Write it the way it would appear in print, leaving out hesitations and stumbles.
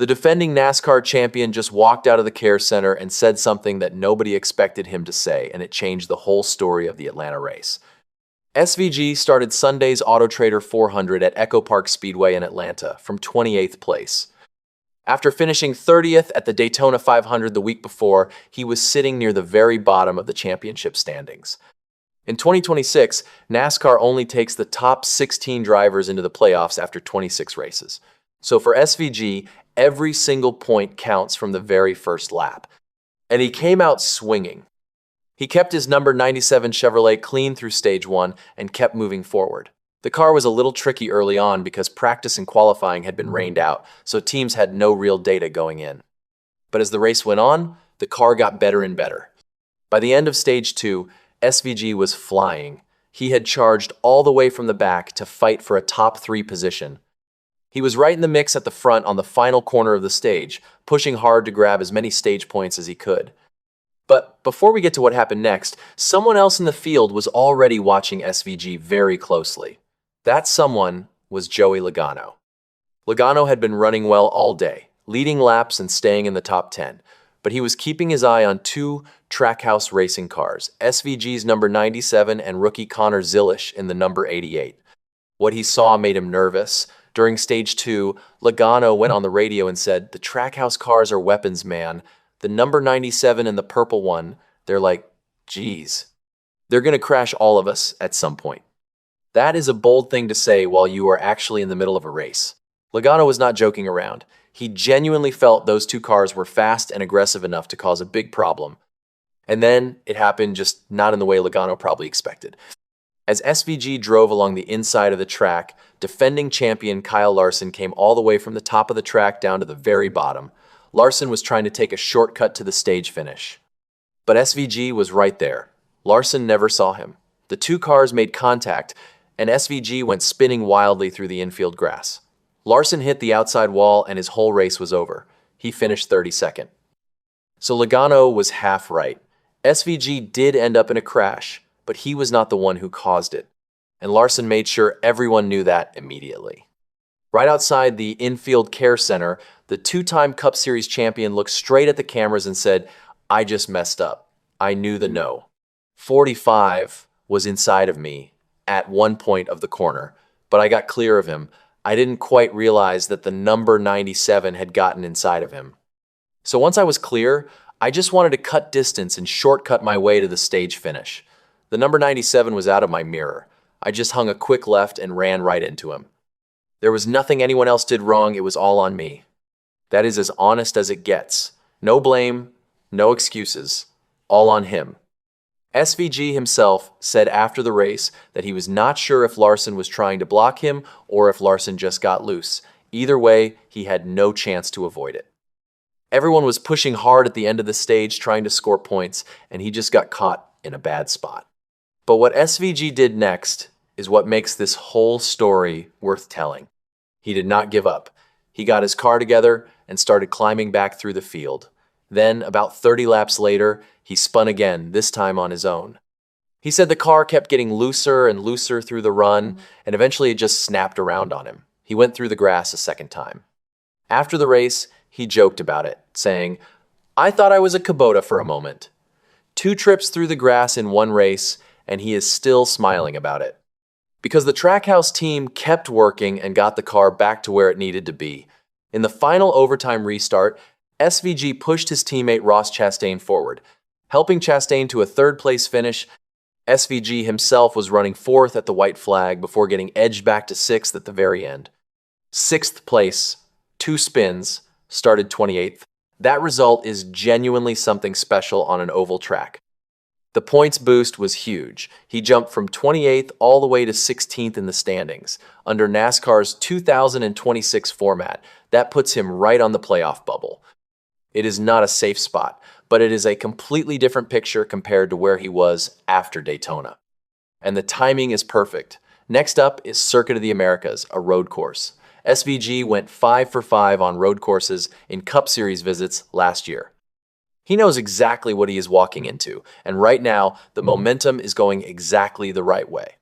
The defending NASCAR champion just walked out of the care center and said something that nobody expected him to say, and it changed the whole story of the Atlanta race. SVG started Sunday's Autotrader 400 at Echo Park Speedway in Atlanta from 28th place. After finishing 30th at the Daytona 500 the week before, he was sitting near the very bottom of the championship standings. In 2026, NASCAR only takes the top 16 drivers into the playoffs after 26 races. So for SVG, every single point counts from the very first lap. And he came out swinging. He kept his number 97 Chevrolet clean through stage 1 and kept moving forward. The car was a little tricky early on because practice and qualifying had been rained out, so teams had no real data going in. But as the race went on, the car got better and better. By the end of stage 2, SVG was flying. He had charged all the way from the back to fight for a top 3 position. He was right in the mix at the front on the final corner of the stage, pushing hard to grab as many stage points as he could. But before we get to what happened next, someone else in the field was already watching SVG very closely. That someone was Joey Logano. Logano had been running well all day, leading laps and staying in the top 10, but he was keeping his eye on 2 Trackhouse racing cars, SVG's number 97 and rookie Connor Zilisch in the number 88. What he saw made him nervous. During stage 2, Logano went on the radio and said, "The Trackhouse cars are weapons, man. The number 97 and the purple one, they're like, geez. They're going to crash all of us at some point." That is a bold thing to say while you are actually in the middle of a race. Logano was not joking around. He genuinely felt those 2 cars were fast and aggressive enough to cause a big problem. And then it happened, just not in the way Logano probably expected. As SVG drove along the inside of the track, defending champion Kyle Larson came all the way from the top of the track down to the very bottom. Larson was trying to take a shortcut to the stage finish. But SVG was right there. Larson never saw him. The 2 cars made contact, and SVG went spinning wildly through the infield grass. Larson hit the outside wall, and his whole race was over. He finished 32nd. So Logano was half right. SVG did end up in a crash, but he was not the one who caused it. And Larson made sure everyone knew that immediately. Right outside the infield care center, the 2-time Cup Series champion looked straight at the cameras and said, "I just messed up. I knew the no. 45 was inside of me at one point of the corner, but I got clear of him. I didn't quite realize that the number 97 had gotten inside of him. So once I was clear, I just wanted to cut distance and shortcut my way to the stage finish. The number 97 was out of my mirror. I just hung a quick left and ran right into him. There was nothing anyone else did wrong. It was all on me." That is as honest as it gets. No blame, no excuses, all on him. SVG himself said after the race that he was not sure if Larson was trying to block him or if Larson just got loose. Either way, he had no chance to avoid it. Everyone was pushing hard at the end of the stage trying to score points, and he just got caught in a bad spot. But what SVG did next is what makes this whole story worth telling. He did not give up. He got his car together and started climbing back through the field. Then, about 30 laps later, he spun again, this time on his own. He said the car kept getting looser and looser through the run, and eventually it just snapped around on him. He went through the grass a second time. After the race, he joked about it, saying, "I thought I was a Kubota for a moment." 2 trips through the grass in one race, and he is still smiling about it. Because the Trackhouse team kept working and got the car back to where it needed to be. In the final overtime restart, SVG pushed his teammate Ross Chastain forward, helping Chastain to a 3rd-place finish. SVG himself was running 4th at the white flag before getting edged back to 6th at the very end. 6th place, 2 spins, started 28th. That result is genuinely something special on an oval track. The points boost was huge. He jumped from 28th all the way to 16th in the standings. Under NASCAR's 2026 format, that puts him right on the playoff bubble. It is not a safe spot, but it is a completely different picture compared to where he was after Daytona. And the timing is perfect. Next up is Circuit of the Americas, a road course. SVG went 5 for 5 on road courses in Cup Series visits last year. He knows exactly what he is walking into, and right now, the momentum is going exactly the right way.